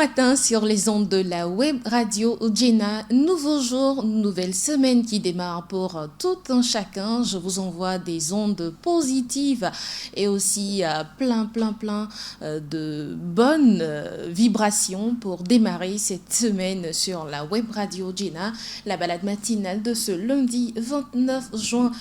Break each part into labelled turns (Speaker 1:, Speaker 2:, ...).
Speaker 1: matin sur les ondes de la web radio Djena. Nouveau jour, nouvelle semaine qui démarre pour tout un chacun. Je vous envoie des ondes positives et aussi plein de bonnes vibrations pour démarrer cette semaine sur la web radio Djena. La balade matinale de ce lundi 29 juin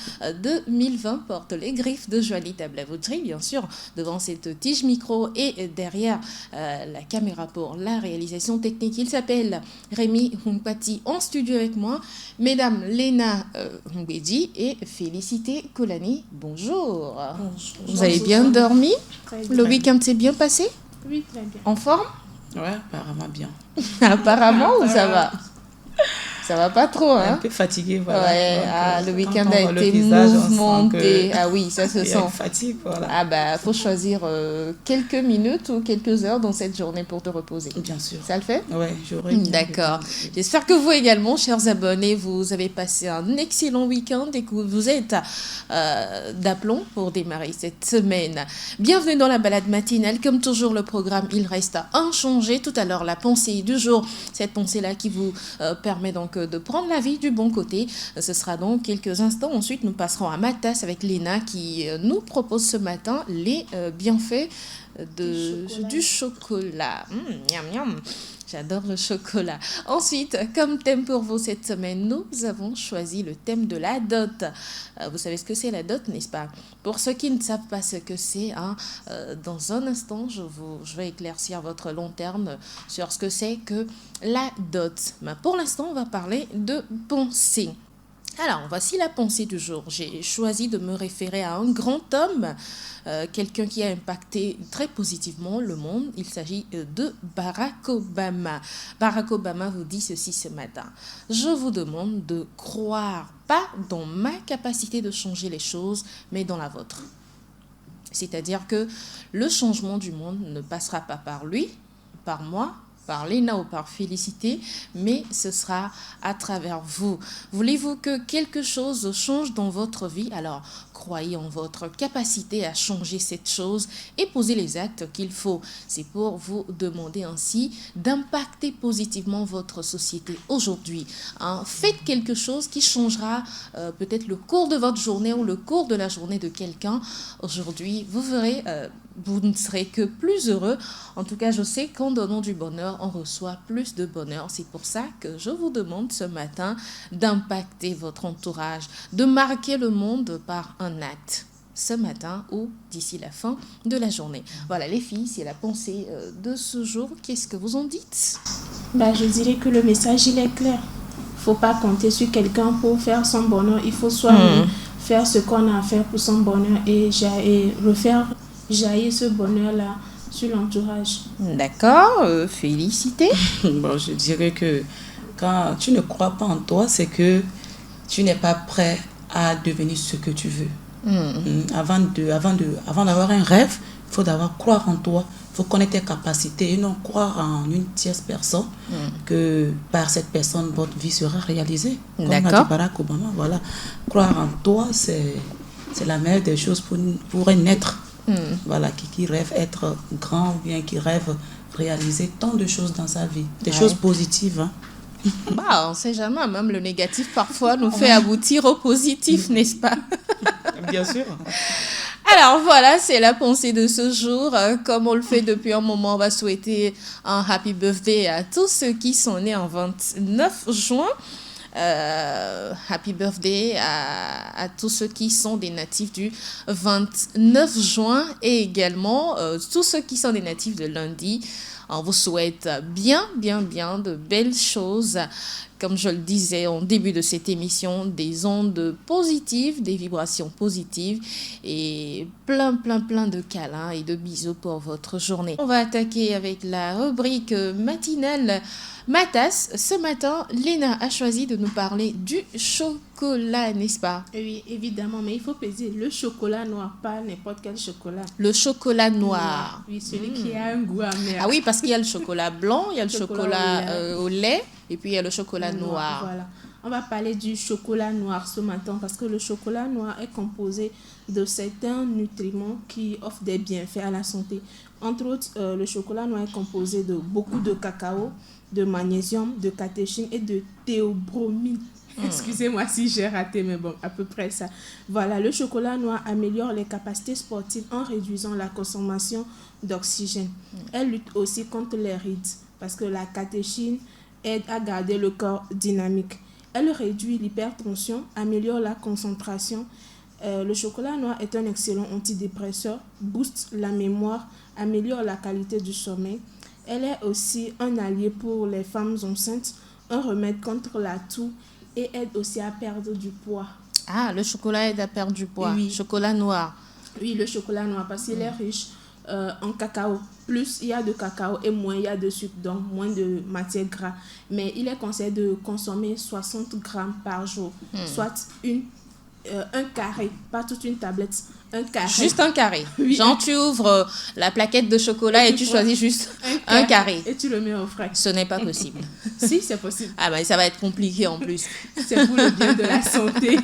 Speaker 1: 2020 porte les griffes de Joanie Tablavoutri, bien sûr, devant cette tige micro et derrière la caméra pour la réalisation technique. Il s'appelle Rémi Humpati en studio avec moi. Mesdames Léna Mbedi et Félicité Kolani, bonjour.
Speaker 2: Bonjour.
Speaker 1: Vous avez bien dormi?
Speaker 2: Très bien.
Speaker 1: Le week-end s'est bien passé?
Speaker 2: Oui, très bien.
Speaker 1: En forme?
Speaker 3: Ouais, apparemment bien.
Speaker 1: Apparemment ou ça va? Ça va pas trop, hein?
Speaker 3: Un peu fatigué, voilà.
Speaker 1: Ouais,
Speaker 3: Donc,
Speaker 1: le week-end
Speaker 3: quand on
Speaker 1: a
Speaker 3: voit le
Speaker 1: été
Speaker 3: visage, on sent
Speaker 1: mouvementé.
Speaker 3: que
Speaker 1: Ah oui, ça se
Speaker 3: il y a
Speaker 1: sent.
Speaker 3: une fatigue, voilà.
Speaker 1: Ah bah, faut choisir quelques minutes ou quelques heures dans cette journée pour te reposer.
Speaker 3: Bien sûr.
Speaker 1: Ça le fait?
Speaker 3: Ouais, j'aurais bien
Speaker 1: D'accord.
Speaker 3: reposé.
Speaker 1: J'espère que vous également, chers abonnés, vous avez passé un excellent week-end et que vous êtes d'aplomb pour démarrer cette semaine. Bienvenue dans la balade matinale. Comme toujours, le programme, il reste inchangé. Tout à l'heure, la pensée du jour, cette pensée-là qui vous permet donc de prendre la vie du bon côté. Ce sera donc quelques instants. Ensuite, nous passerons à ma tasse avec Léna qui nous propose ce matin les bienfaits du chocolat. Miam, miam. J'adore le chocolat. Ensuite, comme thème pour vous cette semaine, nous avons choisi le thème de la dot. Vous savez ce que c'est la dot, n'est-ce pas? Pour ceux qui ne savent pas ce que c'est, dans un instant, je vais éclaircir votre long terme sur ce que c'est que la dot. Mais pour l'instant, on va parler de pensée. Alors, voici la pensée du jour. J'ai choisi de me référer à un grand homme, quelqu'un qui a impacté très positivement le monde. Il s'agit de Barack Obama. Barack Obama vous dit ceci ce matin. Je vous demande de croire pas dans ma capacité de changer les choses, mais dans la vôtre. C'est-à-dire que le changement du monde ne passera pas par lui, par moi, par Léna ou par Félicité, mais ce sera à travers vous. Voulez-vous que quelque chose change dans votre vie? Alors, croyez en votre capacité à changer cette chose et posez les actes qu'il faut. C'est pour vous demander ainsi d'impacter positivement votre société aujourd'hui. Faites quelque chose qui changera peut-être le cours de votre journée ou le cours de la journée de quelqu'un. Aujourd'hui, vous verrez, vous ne serez que plus heureux. En tout cas, je sais qu'en donnant du bonheur, on reçoit plus de bonheur. C'est pour ça que je vous demande ce matin d'impacter votre entourage, de marquer le monde par un acte ce matin ou d'ici la fin de la journée. Voilà les filles, c'est la pensée de ce jour. Qu'est-ce que vous en dites?
Speaker 2: Je dirais que le message, il est clair. Faut pas compter sur quelqu'un pour faire son bonheur. Il faut soi-même faire ce qu'on a à faire pour son bonheur et refaire jaillir ce bonheur-là sur l'entourage.
Speaker 1: D'accord, Félicité.
Speaker 3: Bon, je dirais que quand tu ne crois pas en toi, c'est que tu n'es pas prêt à devenir ce que tu veux. Avant d'avoir un rêve, il faut d'abord croire en toi. Il faut connaître tes capacités et non croire en une tierce personne que par cette personne, votre vie sera réalisée. Comme l'a dit Barack Obama, voilà. Croire en toi, c'est la meilleure des choses pour un être. Voilà, qui rêve être grand ou bien qui rêve réaliser tant de choses dans sa vie. Des choses positives.
Speaker 1: On ne sait jamais, même le négatif parfois nous fait aboutir au positif, n'est-ce pas?
Speaker 3: Bien sûr.
Speaker 1: Alors voilà, c'est la pensée de ce jour. Comme on le fait depuis un moment, on va souhaiter un happy birthday à tous ceux qui sont nés en 29 juin. Happy birthday à tous ceux qui sont des natifs du 29 juin et également tous ceux qui sont des natifs de lundi. On vous souhaite bien de belles choses. Comme je le disais en début de cette émission, des ondes positives, des vibrations positives et plein de câlins et de bisous pour votre journée. On va attaquer avec la rubrique matinale Ma tasse. Ce matin, Léna a choisi de nous parler du chocolat, n'est-ce pas?
Speaker 2: Oui, évidemment, mais il faut peser le chocolat noir, pas n'importe quel chocolat.
Speaker 1: Le chocolat noir.
Speaker 2: Oui, celui qui a un goût amer.
Speaker 1: Ah oui, parce qu'il y a le chocolat blanc, il y a le chocolat au lait. Et puis il y a le chocolat noir.
Speaker 2: Voilà. On va parler du chocolat noir ce matin parce que le chocolat noir est composé de certains nutriments qui offrent des bienfaits à la santé. Entre autres, le chocolat noir est composé de beaucoup de cacao, de magnésium, de catéchine et de théobromine. Excusez-moi si j'ai raté, mais bon, à peu près ça. Voilà, le chocolat noir améliore les capacités sportives en réduisant la consommation d'oxygène. Elle lutte aussi contre les rides parce que la catéchine aide à garder le corps dynamique. Elle réduit l'hypertension, améliore la concentration. Le chocolat noir est un excellent antidépresseur, booste la mémoire, améliore la qualité du sommeil. Elle est aussi un allié pour les femmes enceintes, un remède contre la toux et aide aussi à perdre du poids.
Speaker 1: Ah, le chocolat aide à perdre du poids.
Speaker 2: Oui.
Speaker 1: Chocolat noir.
Speaker 2: Oui, le chocolat noir parce qu'il est riche en cacao. Plus il y a de cacao et moins il y a de sucre, donc moins de matière grasse. Mais il est conseillé de consommer 60 grammes par jour, soit un carré, pas toute une tablette, un carré.
Speaker 1: Juste un carré.
Speaker 2: Oui.
Speaker 1: Genre, tu ouvres la plaquette de chocolat et tu choisis juste un carré.
Speaker 2: Et tu le mets au frais.
Speaker 1: Ce n'est pas possible.
Speaker 2: Si, c'est possible.
Speaker 1: Ah ben, ça va être compliqué en plus.
Speaker 2: C'est pour le bien de la santé.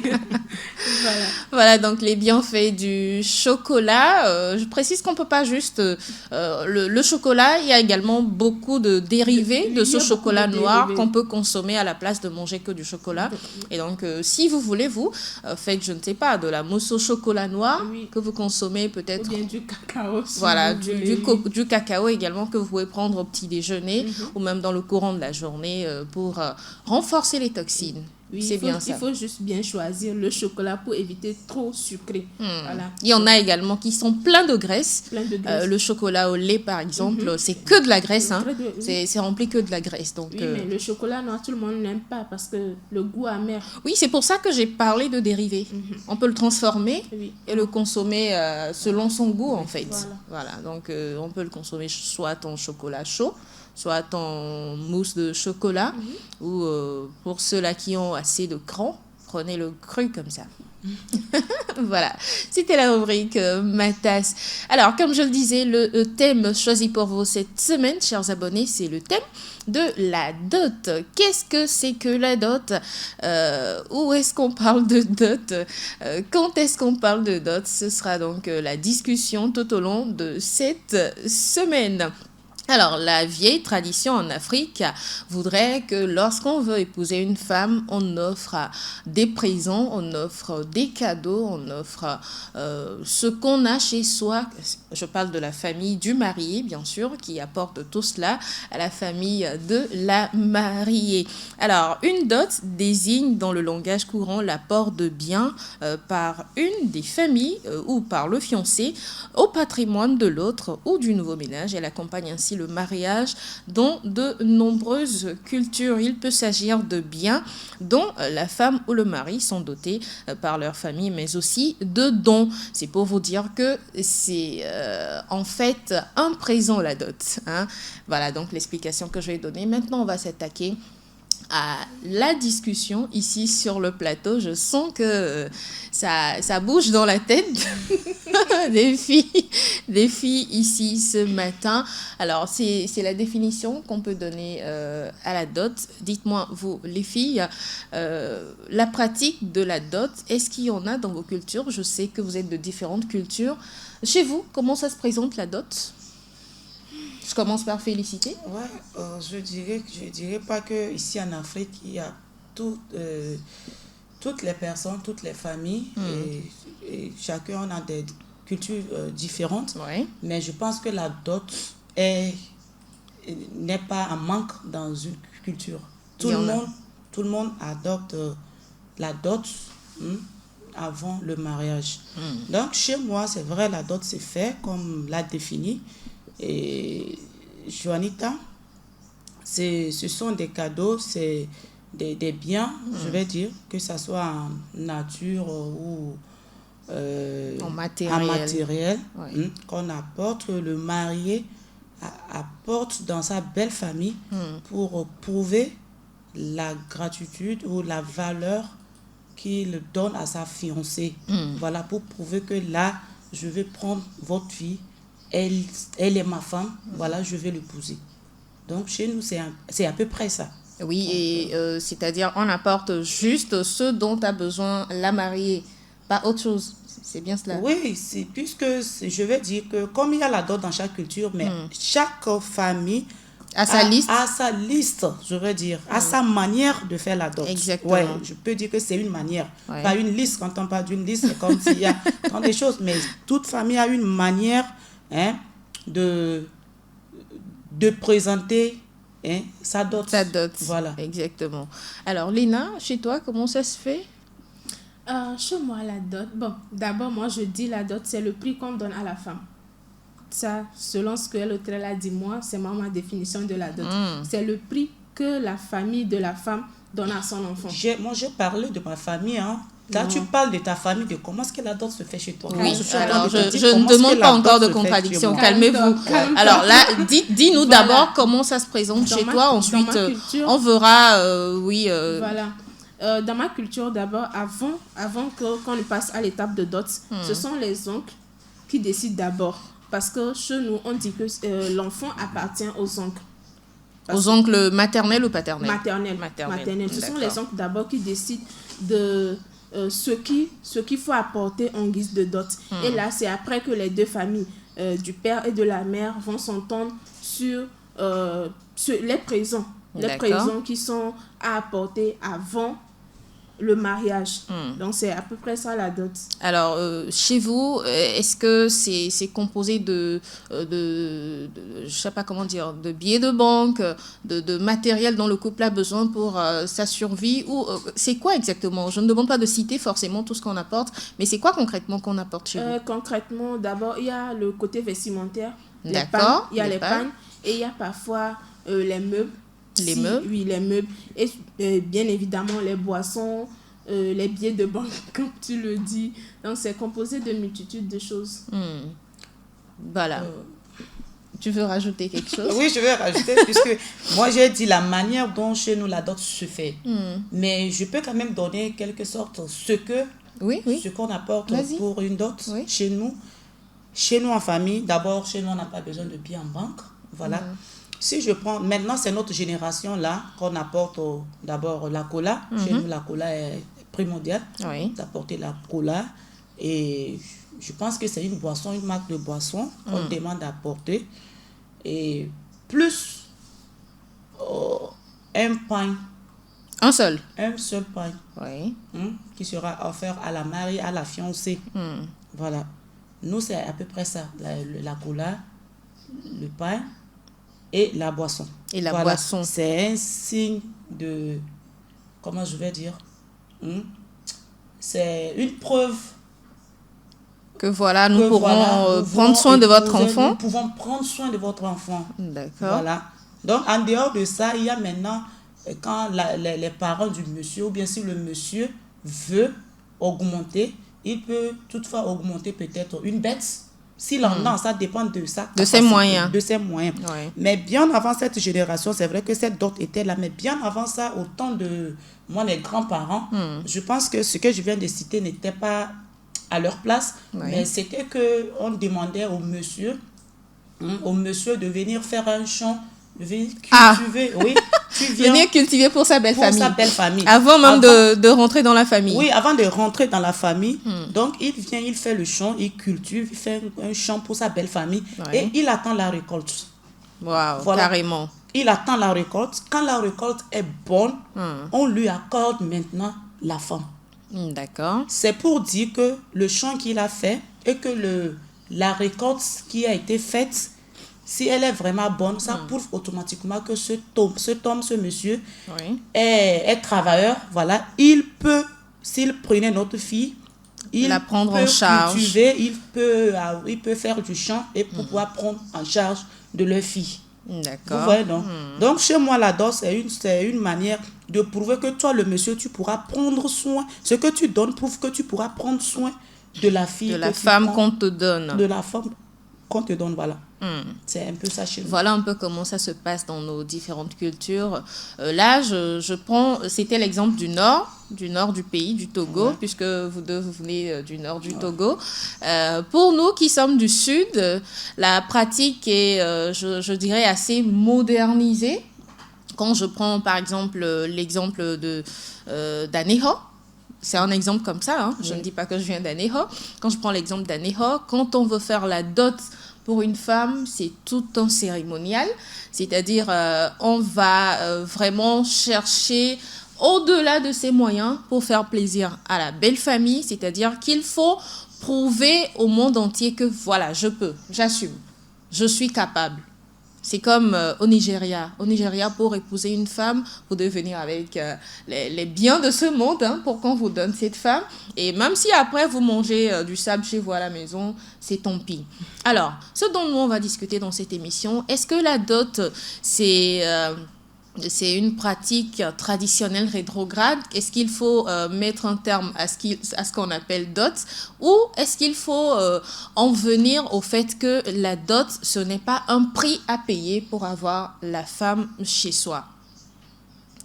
Speaker 2: Voilà.
Speaker 1: Voilà, donc les bienfaits du chocolat. Je précise qu'on ne peut pas juste... le chocolat, il y a également beaucoup de dérivés de ce chocolat noir qu'on peut consommer à la place de manger que du chocolat. Et donc, si vous voulez, vous, faites, je ne sais pas, de la mousse au chocolat noir que vous consommez peut-être...
Speaker 2: Ou bien du cacao. Si
Speaker 1: voilà,
Speaker 2: vous voulez.
Speaker 1: du cacao également que vous pouvez prendre au petit déjeuner ou même dans le courant de la journée pour renforcer les toxines.
Speaker 2: Oui,
Speaker 1: c'est bien ça.
Speaker 2: Il faut juste bien choisir le chocolat pour éviter trop sucré. Voilà.
Speaker 1: Il y en a également qui sont pleins de graisse. Le chocolat au lait, par exemple, c'est que de la graisse. Hein. C'est rempli que de la graisse. Donc,
Speaker 2: oui, mais le chocolat noir, tout le monde n'aime pas parce que le goût amer.
Speaker 1: Oui, c'est pour ça que j'ai parlé de dérivés. On peut le transformer et le consommer selon son goût, en fait. Voilà. Donc, on peut le consommer soit en chocolat chaud, soit en mousse de chocolat, ou pour ceux-là qui ont assez de cran, prenez le cru comme ça. Voilà, c'était la rubrique Ma tasse. Alors, comme je le disais, le thème choisi pour vous cette semaine, chers abonnés, c'est le thème de la dot. Qu'est-ce que c'est que la dot? Où est-ce qu'on parle de dot? Quand est-ce qu'on parle de dot? Ce sera donc la discussion tout au long de cette semaine. Alors, la vieille tradition en Afrique voudrait que lorsqu'on veut épouser une femme, on offre des présents, on offre des cadeaux, on offre ce qu'on a chez soi. Je parle de la famille du marié, bien sûr, qui apporte tout cela à la famille de la mariée. Alors, une dot désigne dans le langage courant l'apport de biens par une des familles ou par le fiancé au patrimoine de l'autre ou du nouveau ménage. Elle accompagne ainsi le mariage dans de nombreuses cultures. Il peut s'agir de biens dont la femme ou le mari sont dotés par leur famille, mais aussi de dons. C'est pour vous dire que c'est en fait un présent, la dot. Hein. Voilà donc l'explication que je vais donner. Maintenant, on va s'attaquer à la discussion ici sur le plateau. Je sens que ça bouge dans la tête des filles ici ce matin. Alors, c'est la définition qu'on peut donner à la dot. Dites-moi, vous, les filles, la pratique de la dot, est-ce qu'il y en a dans vos cultures? Je sais que vous êtes de différentes cultures. Chez vous, comment ça se présente, la dot? Je commence par féliciter.
Speaker 3: Ouais, je dirais pas que ici en Afrique, il y a toutes les personnes, toutes les familles, et chacun a des cultures différentes.
Speaker 1: Ouais.
Speaker 3: Mais je pense que la dot n'est pas un manque dans une culture. Tout le monde adopte la dot avant le mariage. Donc chez moi, c'est vrai, la dot c'est fait comme l'a défini. Et Juanita, ce sont des cadeaux, c'est des biens, je vais dire, que ce soit en nature ou
Speaker 1: en matériel,
Speaker 3: qu'on apporte, le marié apporte dans sa belle famille pour prouver la gratitude ou la valeur qu'il donne à sa fiancée. Voilà, pour prouver que là, je vais prendre votre fille. Elle est ma femme, voilà, je vais l'épouser. Donc, chez nous, c'est à peu près ça.
Speaker 1: Oui, et c'est-à-dire on apporte juste ce dont a besoin la mariée, pas autre chose. C'est bien cela.
Speaker 3: Oui, je vais dire que comme il y a la dot dans chaque culture, mais chaque famille
Speaker 1: À sa liste.
Speaker 3: a sa liste, je veux dire, a sa manière de faire la dot.
Speaker 1: Exactement.
Speaker 3: Ouais, je peux dire que c'est une manière,
Speaker 1: Ouais.
Speaker 3: pas une liste. Quand on parle d'une liste, c'est comme s'il y a tant des choses, mais toute famille a une manière, hein, de présenter, hein, sa dot.
Speaker 1: Sa dot.
Speaker 3: Voilà.
Speaker 1: Exactement. Alors, Léna, chez toi, comment ça se fait?
Speaker 2: Chez moi, la dot, bon, d'abord, moi, je dis la dot, c'est le prix qu'on donne à la femme. Ça, selon ce que l'autre a dit, moi, c'est ma définition de la dot. C'est le prix que la famille de la femme donne à son enfant.
Speaker 3: Moi, j'ai parlé de ma famille, hein. Là, tu parles de ta famille, de comment est-ce que la dot se fait chez toi.
Speaker 1: Oui,
Speaker 3: Moi, suis en train
Speaker 1: alors
Speaker 3: de te dire
Speaker 1: je ne
Speaker 3: comment est-ce
Speaker 1: demande
Speaker 3: que
Speaker 1: pas
Speaker 3: la
Speaker 1: encore
Speaker 3: dot
Speaker 1: de
Speaker 3: se fait chez
Speaker 1: contradiction.
Speaker 3: moi.
Speaker 1: Calmez-vous.
Speaker 2: Calme-toi.
Speaker 1: Alors là, dis-nous
Speaker 2: Voilà.
Speaker 1: d'abord comment ça se présente
Speaker 2: Dans
Speaker 1: chez
Speaker 2: ma-
Speaker 1: toi.
Speaker 2: dans
Speaker 1: Ensuite,
Speaker 2: ma culture-
Speaker 1: on verra, oui.
Speaker 2: Voilà. Dans ma culture, d'abord, avant qu'on ne passe à l'étape de dot, ce sont les oncles qui décident d'abord. Parce que chez nous, on dit que l'enfant appartient aux oncles.
Speaker 1: Aux oncles maternels ou paternels?
Speaker 2: Maternels.
Speaker 1: Maternels.
Speaker 2: Ce sont
Speaker 1: D'accord.
Speaker 2: les oncles d'abord qui décident de ce qu'il faut apporter en guise de dot. Et là, c'est après que les deux familles, du père et de la mère, vont s'entendre sur les présents. Les
Speaker 1: D'accord.
Speaker 2: présents qui sont à apporter avant le mariage. Donc, c'est à peu près ça la dot.
Speaker 1: Alors, chez vous, est-ce que c'est composé de je sais pas comment dire, de billets de banque, de matériel dont le couple a besoin pour sa survie, ou c'est quoi exactement? Je ne demande pas de citer forcément tout ce qu'on apporte, mais c'est quoi concrètement qu'on apporte chez vous?
Speaker 2: Concrètement, d'abord, il y a le côté vestimentaire. Les
Speaker 1: D'accord,
Speaker 2: pagnes, il y a
Speaker 1: les
Speaker 2: les
Speaker 1: pagnes.
Speaker 2: pagnes et il y a parfois les meubles.
Speaker 1: Les meubles.
Speaker 2: Oui, les meubles. Et bien évidemment, les boissons, les billets de banque, comme tu le dis. Donc, c'est composé de multitudes de choses.
Speaker 1: Voilà. Tu veux rajouter quelque chose?
Speaker 3: Oui, je vais rajouter, puisque moi j'ai dit la manière dont chez nous la dot se fait. Mais je peux quand même donner quelque sorte
Speaker 1: Oui.
Speaker 3: ce qu'on apporte
Speaker 1: Vas-y.
Speaker 3: pour une dot
Speaker 1: Oui.
Speaker 3: chez nous. Chez nous en famille, d'abord, chez nous on n'a pas besoin de billets en banque. Voilà. Si je prends, maintenant c'est notre génération là qu'on apporte d'abord la cola. Chez nous la cola est primordiale.
Speaker 1: Oui.
Speaker 3: D'apporter la cola. Et je pense que c'est une boisson, une marque de boisson qu'on demande d'apporter. Et plus un pain,
Speaker 1: Un seul.
Speaker 3: un seul pain,
Speaker 1: Oui.
Speaker 3: qui sera offert à la mariée, à la fiancée. Voilà. Nous, c'est à peu près ça. La cola, le pain et la boisson.
Speaker 1: Et la
Speaker 3: Voilà.
Speaker 1: boisson.
Speaker 3: C'est un signe de... Comment je vais dire? C'est une preuve
Speaker 1: Que voilà, nous
Speaker 3: que
Speaker 1: pourrons
Speaker 3: voilà, nous
Speaker 1: prendre
Speaker 3: voulons
Speaker 1: soin de votre
Speaker 3: épouser,
Speaker 1: enfant.
Speaker 3: Nous pouvons prendre soin de votre enfant.
Speaker 1: D'accord.
Speaker 3: Voilà. Donc, en dehors de ça, il y a maintenant, quand les parents du monsieur, ou bien si le monsieur veut augmenter, il peut toutefois augmenter peut-être une bête. S'il en a, ça dépend de ça.
Speaker 1: De ses moyens.
Speaker 3: De ses moyens.
Speaker 1: Ouais.
Speaker 3: Mais bien avant cette génération, c'est vrai que cette dot était là, mais bien avant ça, au temps de moi, mes grands-parents, je pense que ce que je viens de citer n'était pas à leur place,
Speaker 1: Ouais.
Speaker 3: mais c'était qu'on demandait au monsieur de venir faire un champ, de venir cultiver. Oui, tu viens
Speaker 1: Venir cultiver pour sa belle
Speaker 3: pour
Speaker 1: famille.
Speaker 3: sa belle famille.
Speaker 1: Avant même de rentrer dans la famille.
Speaker 3: Oui, avant de rentrer dans la famille. Donc, il vient, il fait le champ, il cultive, il fait un champ pour sa belle famille.
Speaker 1: Ouais.
Speaker 3: Et il attend la récolte.
Speaker 1: Waouh,
Speaker 3: Voilà.
Speaker 1: carrément.
Speaker 3: Il attend la récolte. Quand la récolte est bonne, on lui accorde maintenant la femme.
Speaker 1: D'accord.
Speaker 3: C'est pour dire que le champ qu'il a fait et que la récolte qui a été faite, si elle est vraiment bonne, ça prouve automatiquement que ce monsieur
Speaker 1: Oui.
Speaker 3: est travailleur. Voilà, il peut, s'il prenait notre fille, il
Speaker 1: La prendre
Speaker 3: peut
Speaker 1: en charge.
Speaker 3: cultiver, il peut faire du champ et pouvoir prendre en charge de leur fille. Vous
Speaker 1: D'accord.
Speaker 3: voyez, donc? Donc, chez moi, la dot, c'est une manière de prouver que toi, le monsieur, tu pourras prendre soin. Ce que tu donnes prouve que tu pourras prendre soin de la fille.
Speaker 1: De la
Speaker 3: que tu
Speaker 1: femme
Speaker 3: prends,
Speaker 1: qu'on te donne.
Speaker 3: de la femme qu'on te donne, voilà. C'est un peu ça chez nous.
Speaker 1: Voilà un peu comment ça se passe dans nos différentes cultures. Là, je prends, c'était l'exemple du nord du pays, du Togo, puisque vous deux, vous venez du nord du Togo. Pour nous qui sommes du sud, la pratique est, je dirais, assez modernisée. Quand je prends par exemple l'exemple d'Aneho, c'est un exemple comme ça, hein. Je ne dis pas que je viens d'Aneho. Quand je prends l'exemple d'Aneho, quand on veut faire la dot pour une femme, c'est tout un cérémonial. C'est-à-dire, on va vraiment chercher au-delà de ses moyens pour faire plaisir à la belle famille. C'est-à-dire qu'il faut prouver au monde entier que voilà, je peux, j'assume, je suis capable. C'est comme au Nigeria. Au Nigeria, pour épouser une femme, vous devez venir avec les biens de ce monde, hein, pour qu'on vous donne cette femme. Et même si après vous mangez du sable chez vous à la maison, c'est tant pis. Alors, ce dont nous on va discuter dans cette émission, est-ce que la dot, c'est une pratique traditionnelle rétrograde? Est-ce qu'il faut mettre un terme à ce qu'on appelle dot? Ou est-ce qu'il faut en venir au fait que la dot, ce n'est pas un prix à payer pour avoir la femme chez soi?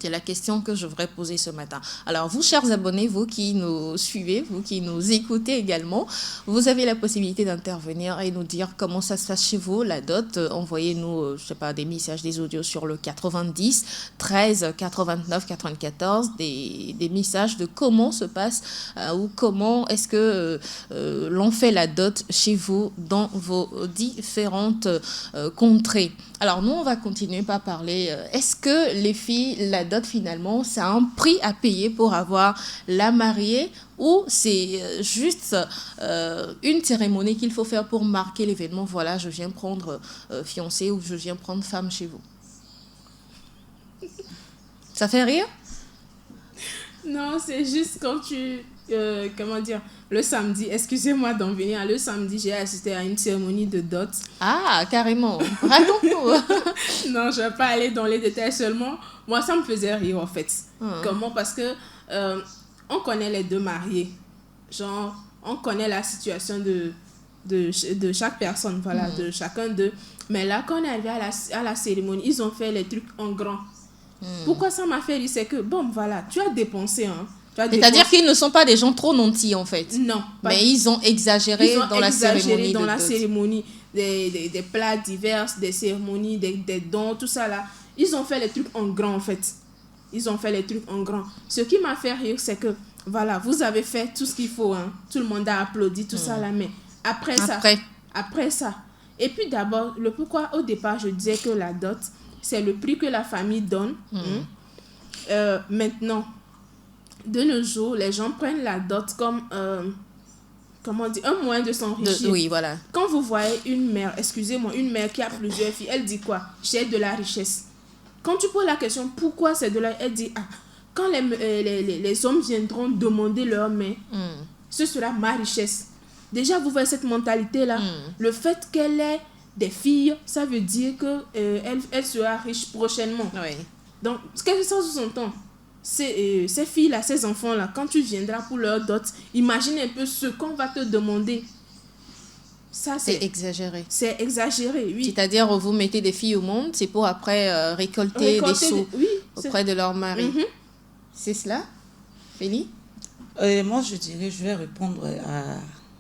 Speaker 1: C'est la question que je voudrais poser ce matin. Alors, vous, chers abonnés, vous qui nous suivez, vous qui nous écoutez également, vous avez la possibilité d'intervenir et nous dire comment ça se passe chez vous, la dot. Envoyez-nous, je sais pas, des messages, des audios sur le 90 13 89 94, des messages de comment se passe ou comment est-ce que l'on fait la dot chez vous dans vos différentes contrées. Alors, nous, on va continuer par parler. Est-ce que les filles, la dot, finalement, c'est un prix à payer pour avoir la mariée ou c'est juste une cérémonie qu'il faut faire pour marquer l'événement? Voilà, je viens prendre fiancée ou je viens prendre femme chez vous. Ça fait rire?
Speaker 2: Non, c'est juste quand tu... comment dire, le samedi, excusez-moi d'en venir, le samedi, j'ai assisté à une cérémonie de dot.
Speaker 1: Ah, carrément. Raconte-nous.
Speaker 2: Non, je ne vais pas aller dans les détails seulement. Moi, ça me faisait rire, en fait. Comment? Parce que on connaît les deux mariés. Genre, on connaît la situation de chaque personne, voilà, de chacun d'eux. Mais là, quand on est arrivé à la cérémonie, ils ont fait les trucs en grand. Pourquoi ça m'a fait rire? C'est que, bon, voilà, tu as dépensé, hein.
Speaker 1: C'est-à-dire qu'ils ne sont pas des gens trop nantis, en fait.
Speaker 2: Non.
Speaker 1: Mais ils ont exagéré dans la cérémonie.
Speaker 2: Des plats divers, des cérémonies, des dons, tout ça là. Ils ont fait les trucs en grand, en fait. Ils ont fait les trucs en grand. Ce qui m'a fait rire, c'est que, voilà, vous avez fait tout ce qu'il faut, hein. Tout le monde a applaudi, tout ça là. Mais après ça. Et puis d'abord, le pourquoi, au départ, je disais que la dot, c'est le prix que la famille donne. Maintenant, de nos jours, les gens prennent la dot comme comment dire, un moyen de s'enrichir.
Speaker 1: Oui, voilà.
Speaker 2: Quand vous voyez une mère qui a plusieurs filles, elle dit quoi? J'ai de la richesse. Quand tu poses la question pourquoi c'est de la, elle dit quand les hommes viendront demander leur main, ce sera ma richesse. Déjà, vous voyez cette mentalité là. Le fait qu'elle ait des filles, ça veut dire que elle sera riche prochainement.
Speaker 1: Oui.
Speaker 2: Donc, qu'est-ce que ça sous-entend? Ces filles-là, ces enfants-là, quand tu viendras pour leur dot, imagine un peu ce qu'on va te demander. Ça,
Speaker 1: c'est exagéré.
Speaker 2: C'est exagéré, oui.
Speaker 1: C'est-à-dire, vous mettez des filles au monde, c'est pour après récolter des sous auprès de leur mari. C'est cela, Félie?
Speaker 3: Moi, je dirais, je vais répondre à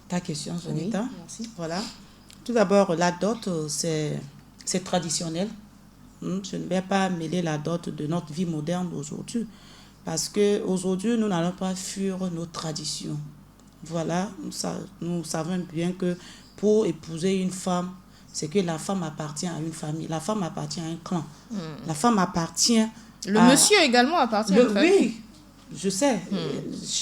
Speaker 3: ta question, Jonita.
Speaker 1: Oui, merci.
Speaker 3: Voilà. Tout d'abord, la dot, c'est traditionnel. Je ne vais pas mêler la dot de notre vie moderne d'aujourd'hui. Parce qu'aujourd'hui, nous n'allons pas fuir nos traditions. Voilà, nous savons bien que pour épouser une femme, c'est que la femme appartient à une famille. La femme appartient à un clan. La femme appartient
Speaker 1: monsieur également appartient à une famille.
Speaker 3: Oui, je sais,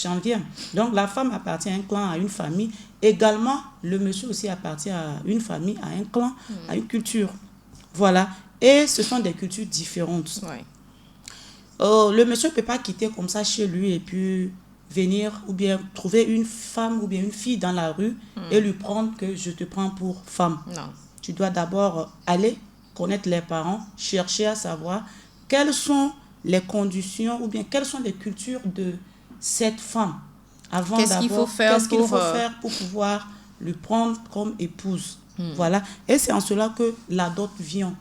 Speaker 3: j'en viens. Donc, la femme appartient à un clan, à une famille. Également, le monsieur aussi appartient à une famille, à un clan, à une culture. Voilà. Et ce sont des cultures différentes.
Speaker 1: Ouais.
Speaker 3: Le monsieur ne peut pas quitter comme ça chez lui et puis venir ou bien trouver une femme ou bien une fille dans la rue et lui prendre que je te prends pour femme.
Speaker 1: Non.
Speaker 3: Tu dois d'abord aller connaître les parents, chercher à savoir quelles sont les conditions ou bien quelles sont les cultures de cette femme. Avant
Speaker 1: qu'est-ce qu'il faut faire
Speaker 3: pour pouvoir lui prendre comme épouse. Voilà. Et c'est en cela que la dot vient.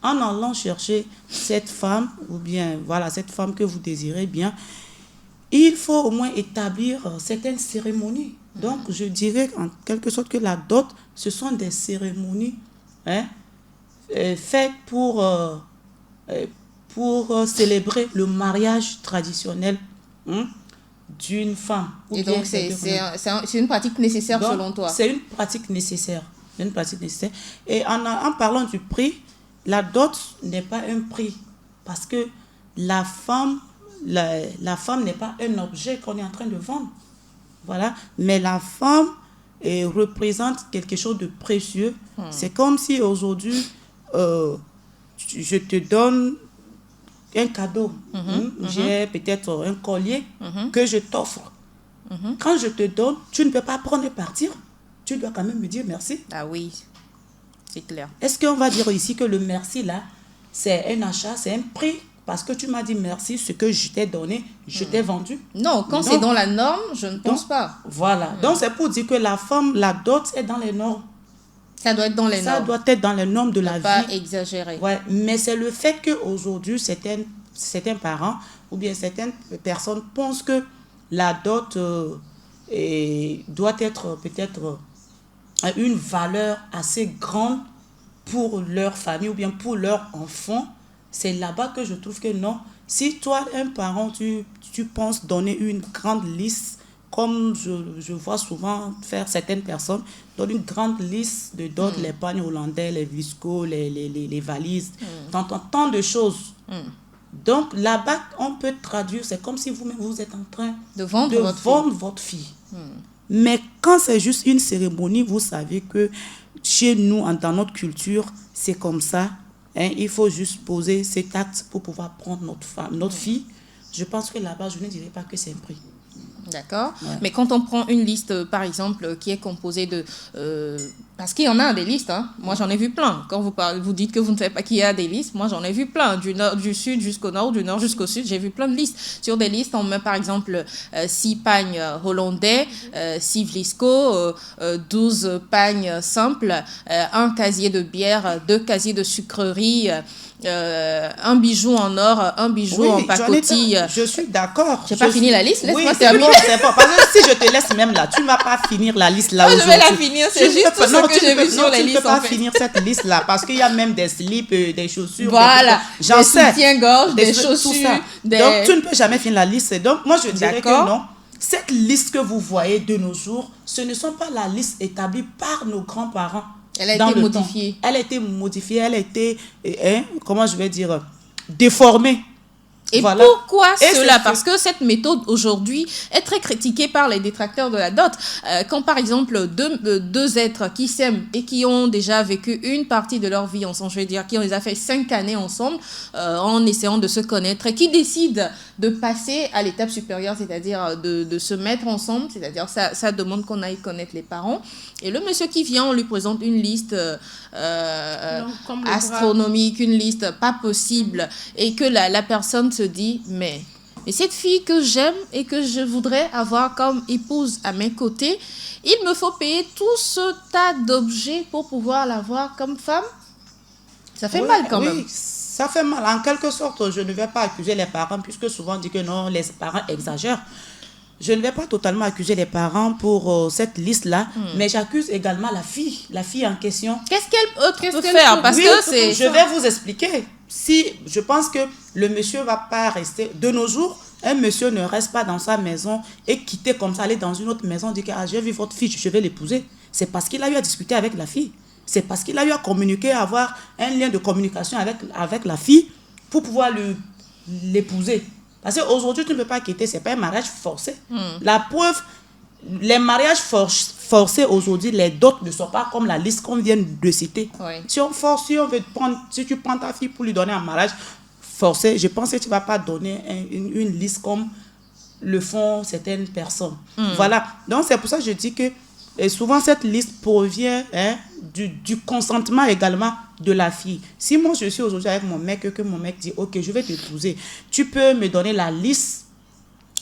Speaker 3: En allant chercher cette femme, ou bien voilà, cette femme que vous désirez bien, il faut au moins établir certaines cérémonies. Donc, je dirais en quelque sorte que la dot, ce sont des cérémonies faites pour pour célébrer le mariage traditionnel d'une femme.
Speaker 1: Et donc, c'est une pratique nécessaire donc, selon toi?
Speaker 3: C'est une pratique nécessaire. Une pratique nécessaire. Et en parlant du prix, la dot n'est pas un prix. Parce que la femme n'est pas un objet qu'on est en train de vendre. Voilà. Mais la femme représente quelque chose de précieux. C'est comme si aujourd'hui, je te donne un cadeau. J'ai peut-être un collier que je t'offre. Quand je te donne, tu ne peux pas prendre et partir. Tu dois quand même me dire merci.
Speaker 1: Ah oui, c'est clair.
Speaker 3: Est-ce qu'on va dire ici que le merci là, c'est un achat, c'est un prix? Parce que tu m'as dit merci, ce que je t'ai donné, je t'ai vendu.
Speaker 1: Non, quand c'est dans la norme, je ne pense pas.
Speaker 3: Voilà. Donc, c'est pour dire que la femme, la dot, est dans les normes.
Speaker 1: Ça doit être dans les normes.
Speaker 3: Ça doit être dans les normes de la vie.
Speaker 1: Pas exagérer.
Speaker 3: Ouais. Mais c'est le fait qu'aujourd'hui, certains parents ou bien certaines personnes pensent que la dot doit être peut-être une valeur assez grande pour leur famille ou bien pour leur enfant. C'est là-bas que je trouve que non. Si toi, un parent, tu penses donner une grande liste, comme je vois souvent faire certaines personnes, donner une grande liste de dot, les pagnes hollandais, les viscos, les valises, tant de choses. Donc là-bas, on peut traduire, c'est comme si vous êtes en train
Speaker 1: de vendre
Speaker 3: votre fille. Mais quand c'est juste une cérémonie, vous savez que chez nous, dans notre culture, c'est comme ça. Il faut juste poser cet acte pour pouvoir prendre notre fille. Je pense que là-bas, je ne dirais pas que c'est un prix.
Speaker 1: D'accord. Ouais. Mais quand on prend une liste, par exemple, qui est composée de... parce qu'il y en a des listes. Hein. Moi, j'en ai vu plein. Quand vous dites que vous ne savez pas qu'il y a des listes, moi, j'en ai vu plein. Du sud jusqu'au nord, du nord jusqu'au sud, j'ai vu plein de listes. Sur des listes, on met, par exemple, 6 pagnes hollandais, 6 vlisco, 12 pagnes simples, un casier de bière, 2 casiers de sucrerie... un bijou en or, un bijou en pacotille.
Speaker 3: Je suis d'accord.
Speaker 1: Je n'ai pas fini la liste, laisse-moi
Speaker 3: terminer. C'est pas parce que si je te laisse même là, tu ne vas pas finir la liste là aujourd'hui.
Speaker 1: Je vais la finir, c'est juste tout ce que j'ai vu sur les listes.
Speaker 3: Tu ne peux pas finir cette liste là parce qu'il y a même des slips, des chaussures.
Speaker 1: Voilà, des soutiens-gorge, des chaussures.
Speaker 3: Donc tu ne peux jamais finir la liste. Donc moi je dirais que non. Cette liste que vous voyez de nos jours, ce ne sont pas la liste établie par nos grands-parents.
Speaker 1: Elle a été modifiée.
Speaker 3: Elle a été modifiée, elle a été, comment je vais dire, déformée.
Speaker 1: Et voilà. Pourquoi cela? Parce que cette méthode aujourd'hui est très critiquée par les détracteurs de la dot. Quand par exemple deux êtres qui s'aiment et qui ont déjà vécu une partie de leur vie ensemble, je veux dire, qui ont déjà fait 5 années ensemble en essayant de se connaître et qui décident de passer à l'étape supérieure, c'est-à-dire de se mettre ensemble, c'est-à-dire ça demande qu'on aille connaître les parents. Et le monsieur qui vient, on lui présente une liste astronomique, une liste pas possible, et que la personne se dit, mais cette fille que j'aime et que je voudrais avoir comme épouse à mes côtés, il me faut payer tout ce tas d'objets pour pouvoir l'avoir comme femme. Ça fait mal quand même.
Speaker 3: Ça fait mal. En quelque sorte, je ne vais pas accuser les parents, puisque souvent on dit que non, les parents exagèrent. Je ne vais pas totalement accuser les parents pour cette liste-là, mais j'accuse également la fille en question.
Speaker 1: Qu'est-ce qu'elle peut faire? Parce que
Speaker 3: je vais vous expliquer. Si je pense que le monsieur ne va pas rester, de nos jours, un monsieur ne reste pas dans sa maison et quitter comme ça, aller dans une autre maison, dire que j'ai vu votre fille, je vais l'épouser. C'est parce qu'il a eu à discuter avec la fille. C'est parce qu'il a eu à communiquer, avoir un lien de communication avec la fille pour pouvoir l'épouser. Parce qu'aujourd'hui, tu ne peux pas quitter, ce n'est pas un mariage forcé. La preuve, les mariages forcés aujourd'hui, les dots ne sont pas comme la liste qu'on vient de citer.
Speaker 1: Oui.
Speaker 3: Si tu prends ta fille pour lui donner un mariage forcé, je pense que tu ne vas pas donner une liste comme le font certaines personnes. Voilà. Donc, c'est pour ça que je dis que souvent, cette liste provient du consentement également de la fille. Si moi, je suis aujourd'hui avec mon mec, que mon mec dit, OK, je vais t'épouser, tu peux me donner la liste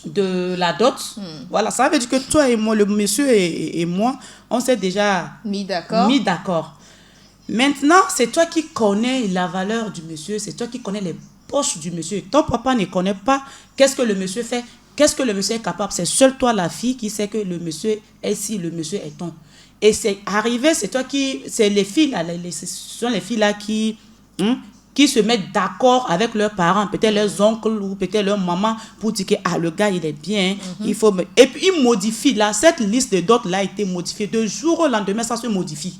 Speaker 3: de la dot. Voilà, ça veut dire que toi et moi, le monsieur et moi, on s'est déjà mis d'accord. Maintenant, c'est toi qui connais la valeur du monsieur, c'est toi qui connais les poches du monsieur. Ton papa ne connaît pas qu'est-ce que le monsieur fait, qu'est-ce que le monsieur est capable. C'est seul toi, la fille, qui sait que le monsieur est si, le monsieur est ton. Et c'est arrivé, c'est toi qui... C'est les filles là, ce sont les filles là qui qui se mettent d'accord avec leurs parents, peut-être leurs oncles ou peut-être leur maman, pour dire que le gars, il est bien, il faut... Et puis, ils modifient, là, cette liste de dots là a été modifiée. De jour au lendemain, ça se modifie.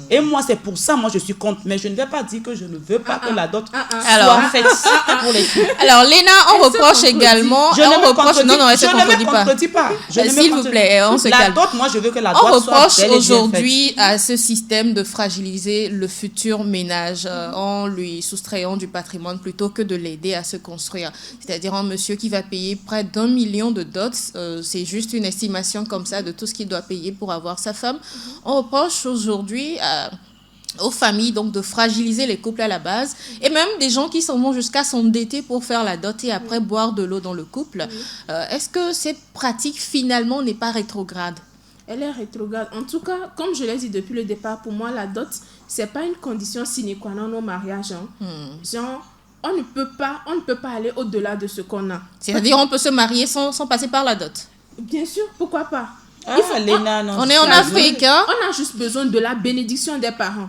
Speaker 3: Et moi, c'est pour ça, moi, je suis contre. Mais je ne vais pas dire que je ne veux pas que la dot soit faite pour les filles.
Speaker 1: Alors, Léna, on reproche également...
Speaker 3: Je ne me
Speaker 1: contredis
Speaker 3: pas.
Speaker 1: S'il vous plaît, on se calme.
Speaker 3: La dot, moi, je veux que la dot
Speaker 1: soit
Speaker 3: soit
Speaker 1: faite. On reproche aujourd'hui à ce système de fragiliser le futur ménage en lui soustrayant du patrimoine plutôt que de l'aider à se construire. C'est-à-dire un monsieur qui va payer près d'1 million de dots, c'est juste une estimation comme ça de tout ce qu'il doit payer pour avoir sa femme. On reproche aujourd'hui aux familles donc de fragiliser les couples à la base, et même des gens qui s'en vont jusqu'à s'endetter pour faire la dot et après boire de l'eau dans le couple. Est-ce que cette pratique finalement n'est pas rétrograde?
Speaker 2: Elle est rétrograde. En tout cas, comme je l'ai dit depuis le départ, pour moi, la dot, c'est pas une condition sine qua non au mariage. Genre, on ne peut pas aller au-delà de ce qu'on a.
Speaker 1: C'est-à-dire, on peut se marier sans passer par la dot?
Speaker 2: Bien sûr, pourquoi pas?
Speaker 1: On est en Afrique, hein?
Speaker 2: On a juste besoin de la bénédiction des parents.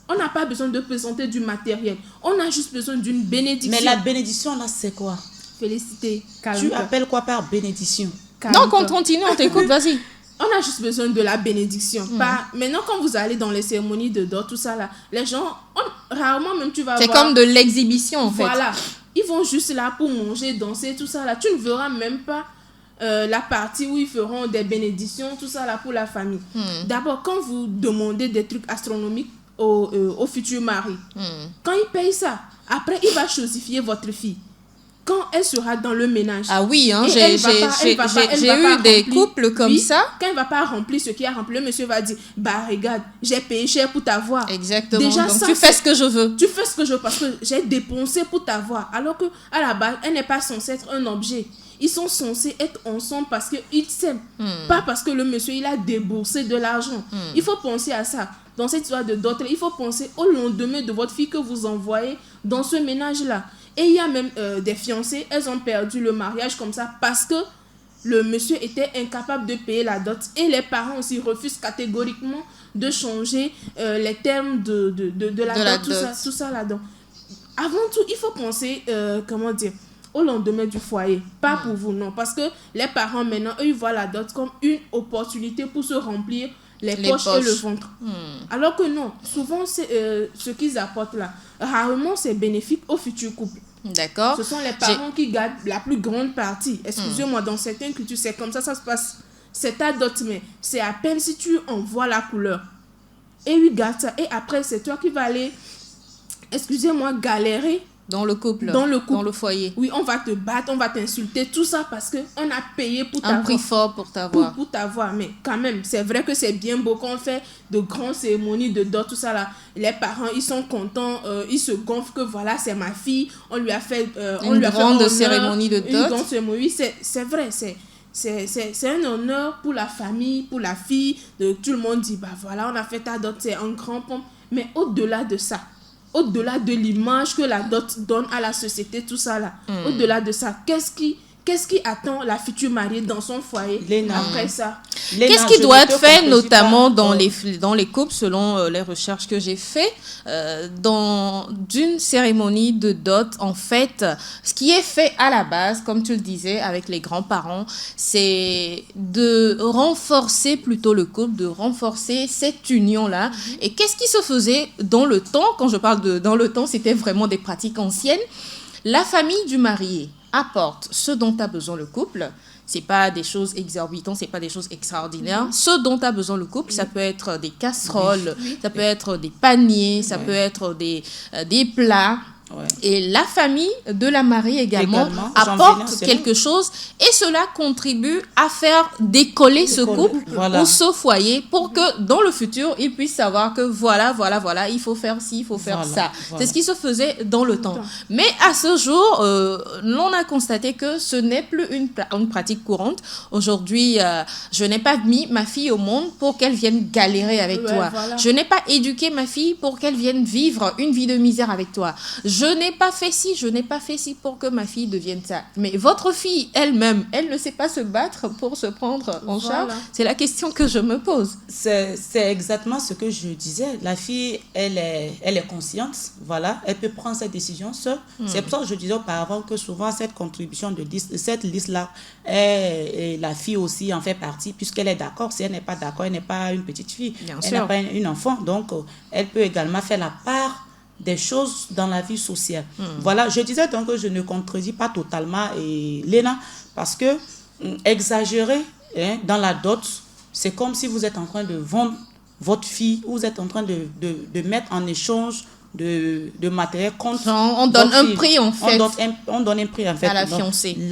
Speaker 2: On n'a pas besoin de présenter du matériel. On a juste besoin d'une bénédiction.
Speaker 3: Mais la bénédiction, là, c'est quoi?
Speaker 2: Félicité.
Speaker 3: Tu appelles quoi par bénédiction?
Speaker 1: Non, qu'on continue, on t'écoute, vas-y.
Speaker 2: On a juste besoin de la bénédiction. Maintenant, quand vous allez dans les cérémonies de dot, tout ça là, les gens, rarement même tu vas voir...
Speaker 1: C'est comme de l'exhibition, en fait.
Speaker 2: Voilà. Ils vont juste là pour manger, danser, tout ça là. Tu ne verras même pas la partie où ils feront des bénédictions, tout ça là pour la famille. D'abord, quand vous demandez des trucs astronomiques au futur mari, quand il paye ça, après, il va chosifier votre fille. Quand elle sera dans le ménage.
Speaker 1: Ah oui, hein, j'ai eu des couples comme ça.
Speaker 2: Quand elle ne va pas remplir ce qu'il a rempli, le monsieur va dire, bah regarde, j'ai payé cher pour t'avoir.
Speaker 1: Exactement. Déjà, donc, tu fais ce que je veux.
Speaker 2: Tu fais ce que je veux parce que j'ai dépensé pour t'avoir. Alors qu'à la base, elle n'est pas censée être un objet. Ils sont censés être ensemble parce qu'ils s'aiment. Pas parce que le monsieur, il a déboursé de l'argent. Il faut penser à ça. Dans cette histoire de dot, il faut penser au lendemain de votre fille que vous envoyez dans ce ménage-là. Et il y a même des fiancées, elles ont perdu le mariage comme ça parce que le monsieur était incapable de payer la dot. Et les parents aussi refusent catégoriquement de changer les termes de la dot, tout ça là-dedans. Avant tout, il faut penser, au lendemain du foyer. Pas pour vous, non. Parce que les parents, maintenant, eux, ils voient la dot comme une opportunité pour se remplir les poches et le ventre. Alors que non, souvent, c'est ce qu'ils apportent là. Rarement, c'est bénéfique au futur couple.
Speaker 1: D'accord.
Speaker 2: Ce sont les parents qui gardent la plus grande partie. Excusez-moi, dans certaines cultures, c'est comme ça se passe. C'est ta dot, mais c'est à peine si tu en vois la couleur. Et ils gardent ça. Et après, c'est toi qui vas aller, excusez-moi, galérer.
Speaker 1: Dans le couple, dans le foyer.
Speaker 2: Oui, on va te battre, on va t'insulter, tout ça parce qu'on a payé pour t'avoir.
Speaker 1: Un prix fort pour t'avoir.
Speaker 2: Pour t'avoir, mais quand même, c'est vrai que c'est bien beau quand on fait de grandes cérémonies de dot, tout ça là. Les parents, ils sont contents, ils se gonflent que voilà, c'est ma fille, on lui a fait...
Speaker 1: une grande cérémonie de dot.
Speaker 2: Une grande cérémonie, oui, c'est vrai, c'est un honneur pour la famille, pour la fille, tout le monde dit, bah voilà, on a fait ta dot, c'est un grand pompe. Mais au-delà de ça, au-delà de l'image que la dot donne à la société, tout ça là, au-delà de ça, qu'est-ce qui attend la future mariée dans son foyer après ça?
Speaker 1: Qu'est-ce qui doit être fait, notamment dans les couples, selon les recherches que j'ai faites, dans une cérémonie de dot? En fait, ce qui est fait à la base, comme tu le disais, avec les grands-parents, c'est de renforcer plutôt le couple, de renforcer cette union-là. Et qu'est-ce qui se faisait dans le temps? Quand je parle de dans le temps, c'était vraiment des pratiques anciennes. La famille du marié apporte ce dont a besoin le couple. C'est pas des choses exorbitantes, c'est pas des choses extraordinaires. Ce dont a besoin le couple, ça peut être des casseroles, ça peut être des paniers, ça peut être des plats. Ouais. Et la famille de la mariée également apporte quelque chose et cela contribue à faire décoller ce couple ou ce foyer pour que dans le futur, ils puissent savoir que voilà, il faut faire ci, il faut faire ça. Voilà. C'est ce qui se faisait dans le temps. Mais à ce jour, l'on a constaté que ce n'est plus une pratique courante. Aujourd'hui, je n'ai pas mis ma fille au monde pour qu'elle vienne galérer avec toi. Voilà. Je n'ai pas éduqué ma fille pour qu'elle vienne vivre une vie de misère avec toi. je n'ai pas fait ci, je n'ai pas fait ci pour que ma fille devienne ça. Mais votre fille elle-même, elle ne sait pas se battre pour se prendre en charge. C'est la question que je me pose.
Speaker 3: C'est exactement ce que je disais. La fille, elle est consciente, voilà, elle peut prendre cette décision seule. C'est pour ça que je disais auparavant que souvent cette contribution de liste, cette liste-là, et la fille aussi en fait partie, puisqu'elle est d'accord. Si elle n'est pas d'accord, elle n'est pas une petite fille, elle n'est pas une enfant. Donc, elle peut également faire la part des choses dans la vie sociale. Voilà, je disais donc que je ne contredis pas totalement Léna, parce que exagérer dans la dot, c'est comme si vous êtes en train de vendre votre fille, ou vous êtes en train de mettre en échange de matériel contre
Speaker 1: on donne un prix en fait.
Speaker 3: On donne un prix en fait
Speaker 1: à la fiancée.
Speaker 3: Donc,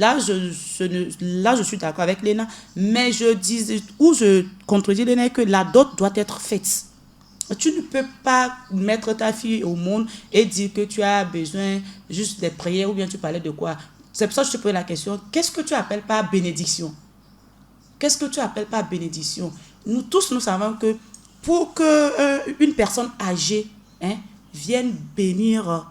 Speaker 3: là, je suis d'accord avec Léna, mais je contredis Léna que la dot doit être faite. Tu ne peux pas mettre ta fille au monde et dire que tu as besoin juste des prières, ou bien tu parlais de quoi. C'est pour ça que je te pose la question. Qu'est-ce que tu appelles par bénédiction? Qu'est-ce que tu appelles par bénédiction? Nous tous, nous savons que pour qu'une personne âgée vienne bénir,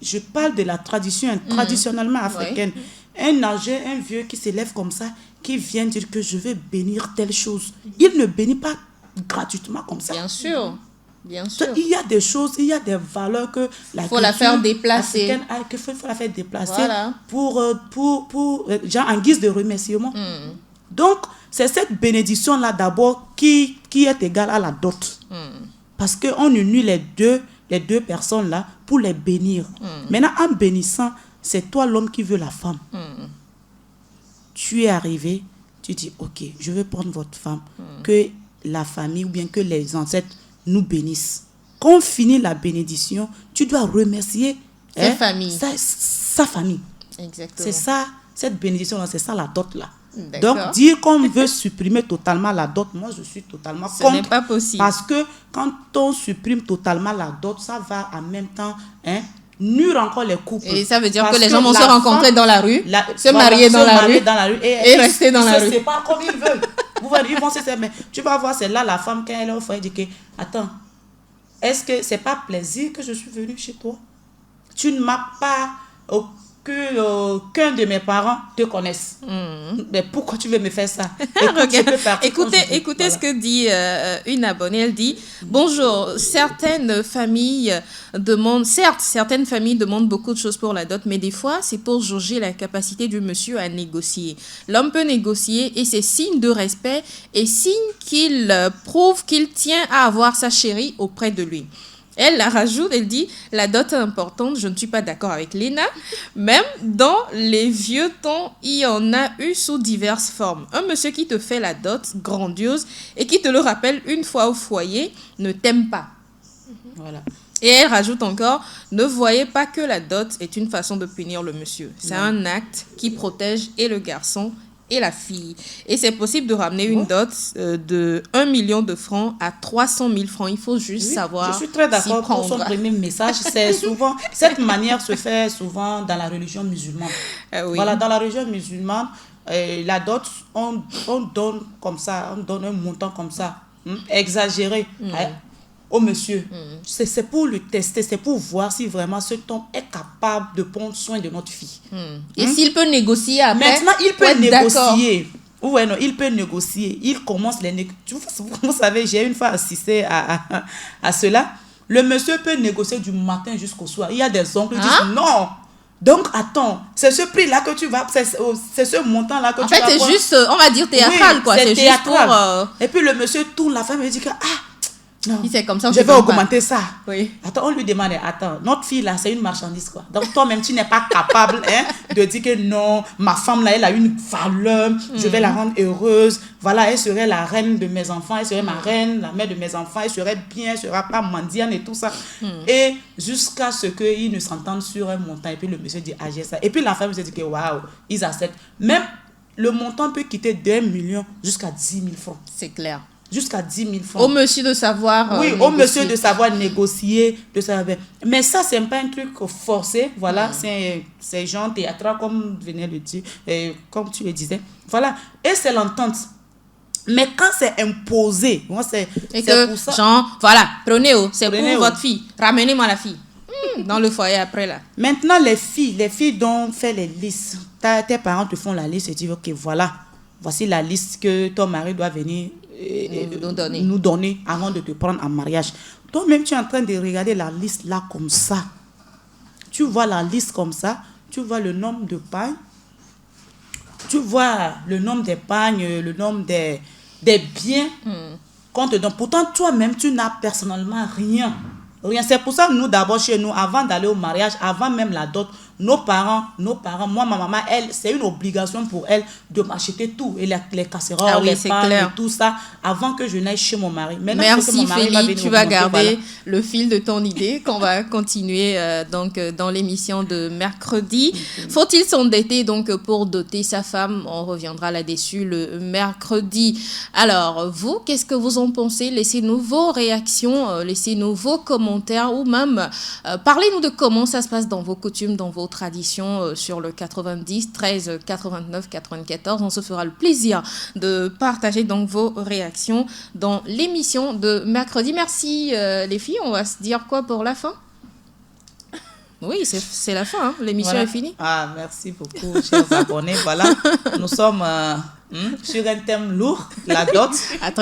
Speaker 3: je parle de la tradition, traditionnellement africaine, un âgé, un vieux qui s'élève comme ça, qui vient dire que je vais bénir telle chose. Il ne bénit pas gratuitement comme ça.
Speaker 1: Bien sûr.
Speaker 3: Il y a des choses, il y a des valeurs que
Speaker 1: la faut la faire déplacer.
Speaker 3: Il faut la faire déplacer pour genre en guise de remerciement. Donc, c'est cette bénédiction-là d'abord qui est égale à la dot. Parce qu'on unit les deux personnes-là pour les bénir. Maintenant, en bénissant, c'est toi l'homme qui veut la femme. Tu es arrivé, tu dis, ok, je veux prendre votre femme, que la famille ou bien que les ancêtres nous bénissent. Quand on finit la bénédiction, tu dois remercier sa famille.
Speaker 1: Exactement.
Speaker 3: C'est ça, cette bénédiction-là, c'est ça la dot-là. Donc, dire qu'on veut supprimer totalement la dot, moi je suis totalement contre.
Speaker 1: Ce n'est pas possible.
Speaker 3: Parce que quand on supprime totalement la dot, ça va en même temps nuire encore les couples.
Speaker 1: Et ça veut dire que les gens vont se rencontrer dans la rue, se marier dans la rue et rester dans la rue.
Speaker 3: Ils ne se séparent comme ils veulent. Ils vont se séparer. Mais tu vas voir, c'est là la femme, quand elle est au foyer, dit que, attends, est-ce que c'est pas plaisir que je suis venue chez toi? Tu ne m'as pas... qu'un de mes parents te connaisse. Mais pourquoi tu veux me faire ça?
Speaker 1: Écoutez ce que dit une abonnée. Elle dit, bonjour, certaines familles demandent beaucoup de choses pour la dot, mais des fois, c'est pour jauger la capacité du monsieur à négocier. L'homme peut négocier et c'est signe de respect et signe qu'il prouve qu'il tient à avoir sa chérie auprès de lui. Elle la rajoute, elle dit, la dot est importante, je ne suis pas d'accord avec Léna. Même dans les vieux temps, il y en a eu sous diverses formes. Un monsieur qui te fait la dot grandiose et qui te le rappelle une fois au foyer ne t'aime pas.
Speaker 3: Voilà.
Speaker 1: Et elle rajoute encore, ne voyez pas que la dot est une façon de punir le monsieur. C'est un acte qui protège et le garçon et la fille. Et c'est possible de ramener une dot de 1 million de francs à 300 000 francs. Il faut juste savoir.
Speaker 3: Je suis très d'accord pour son premier message. C'est souvent, cette manière se fait souvent dans la religion musulmane. Voilà, dans la religion musulmane, la dot, on donne comme ça, on donne un montant comme ça, exagéré. Au monsieur, c'est pour le tester, c'est pour voir si vraiment cet homme est capable de prendre soin de notre fille.
Speaker 1: Et s'il peut négocier après.
Speaker 3: Maintenant, il peut négocier. Ouais, non, il peut négocier. Il commence les négociations. Vous savez, j'ai une fois assisté à cela. Le monsieur peut négocier du matin jusqu'au soir. Il y a des oncles qui disent non. Donc, attends, c'est ce prix-là que tu vas... C'est ce montant-là que tu vas...
Speaker 1: En fait, c'est juste, on va dire théâtral, quoi. C'est juste pour...
Speaker 3: Et puis, le monsieur tourne la femme et dit que... Non,
Speaker 1: c'est comme ça,
Speaker 3: je vais augmenter ça.
Speaker 1: Oui.
Speaker 3: Attends, on lui demande, notre fille là, c'est une marchandise quoi. Donc toi-même, tu n'es pas capable de dire que non, ma femme là, elle a une valeur, je vais la rendre heureuse. Voilà, elle serait la reine de mes enfants, elle serait ma reine, la mère de mes enfants, elle serait bien, elle sera pas mendiante et tout ça. Et jusqu'à ce qu'ils ne s'entendent sur un montant, et puis le monsieur dit, j'ai ça. Et puis la femme se dit que waouh, ils acceptent. Même le montant peut quitter d'1 million jusqu'à 10 000 francs.
Speaker 1: C'est clair.
Speaker 3: Jusqu'à 10 000 francs.
Speaker 1: Au monsieur de savoir
Speaker 3: au monsieur de savoir négocier. Mais ça, c'est pas un truc forcé. Voilà, c'est genre théâtral, comme venait le dire, comme tu le disais. Voilà, et c'est l'entente. Mais quand c'est imposé, moi, c'est
Speaker 1: que,
Speaker 3: pour ça.
Speaker 1: Genre, voilà, prenez-vous, c'est pour votre fille. Ramenez-moi la fille. Dans le foyer après là.
Speaker 3: Maintenant, les filles dont on fait les listes. Tes parents te font la liste et disent, ok, voilà, voici la liste que ton mari doit venir nous donner avant de te prendre en mariage. Toi-même, tu es en train de regarder la liste là comme ça. Tu vois la liste comme ça, tu vois le nombre de pagnes, tu vois le nombre des pagnes, le nombre des biens qu'on te donne. Pourtant, toi-même, tu n'as personnellement rien. Rien. C'est pour ça que nous, d'abord, chez nous, avant d'aller au mariage, avant même la dot, nos parents, moi, ma maman, elle, c'est une obligation pour elle de m'acheter tout. Et les casseroles, les pagnes, et tout ça, avant que je n'aille chez mon mari. Maintenant,
Speaker 1: merci Félix, tu vas garder le fil de ton idée qu'on va continuer donc dans l'émission de mercredi. Faut-il s'endetter donc pour doter sa femme? On reviendra là-dessus le mercredi. Alors, vous, qu'est-ce que vous en pensez? Laissez-nous vos réactions, laissez-nous vos commentaires ou même parlez-nous de comment ça se passe dans vos coutumes, dans vos traditions sur le 90 13 89 94. On se fera le plaisir de partager donc vos réactions dans l'émission de mercredi. Merci les filles, on va se dire quoi pour la fin? Oui, c'est la fin, hein. L'émission est finie.
Speaker 3: Ah, merci beaucoup, chers abonnés. Voilà, nous sommes sur un thème lourd, la dot.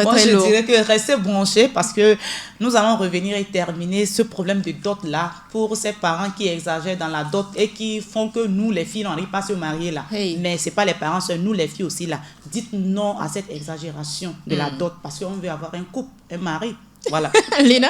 Speaker 1: Moi, je
Speaker 3: dirais que restez branchés parce que nous allons revenir et terminer ce problème de dot-là pour ces parents qui exagèrent dans la dot et qui font que nous, les filles, n'arrivons pas à se marier là.
Speaker 1: Hey.
Speaker 3: Mais ce n'est pas les parents, c'est nous, les filles aussi là. Dites non à cette exagération de la dot parce qu'on veut avoir un couple, un mari. Voilà.
Speaker 1: Léna?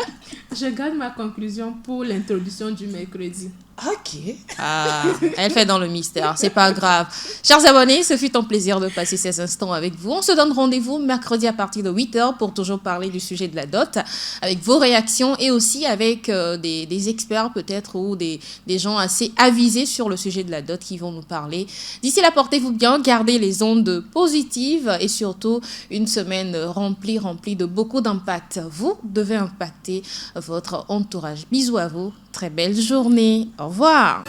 Speaker 2: Je garde ma conclusion pour l'introduction du mercredi.
Speaker 3: Ok.
Speaker 1: Ah, elle fait dans le mystère, c'est pas grave. Chers abonnés, ce fut un plaisir de passer ces instants avec vous. On se donne rendez-vous mercredi à partir de 8h pour toujours parler du sujet de la dot, avec vos réactions et aussi avec des experts peut-être ou des gens assez avisés sur le sujet de la dot qui vont nous parler. D'ici là, portez-vous bien, gardez les ondes positives et surtout une semaine remplie de beaucoup d'impact. Vous devez impacter votre entourage. Bisous à vous, très belle journée. Au revoir.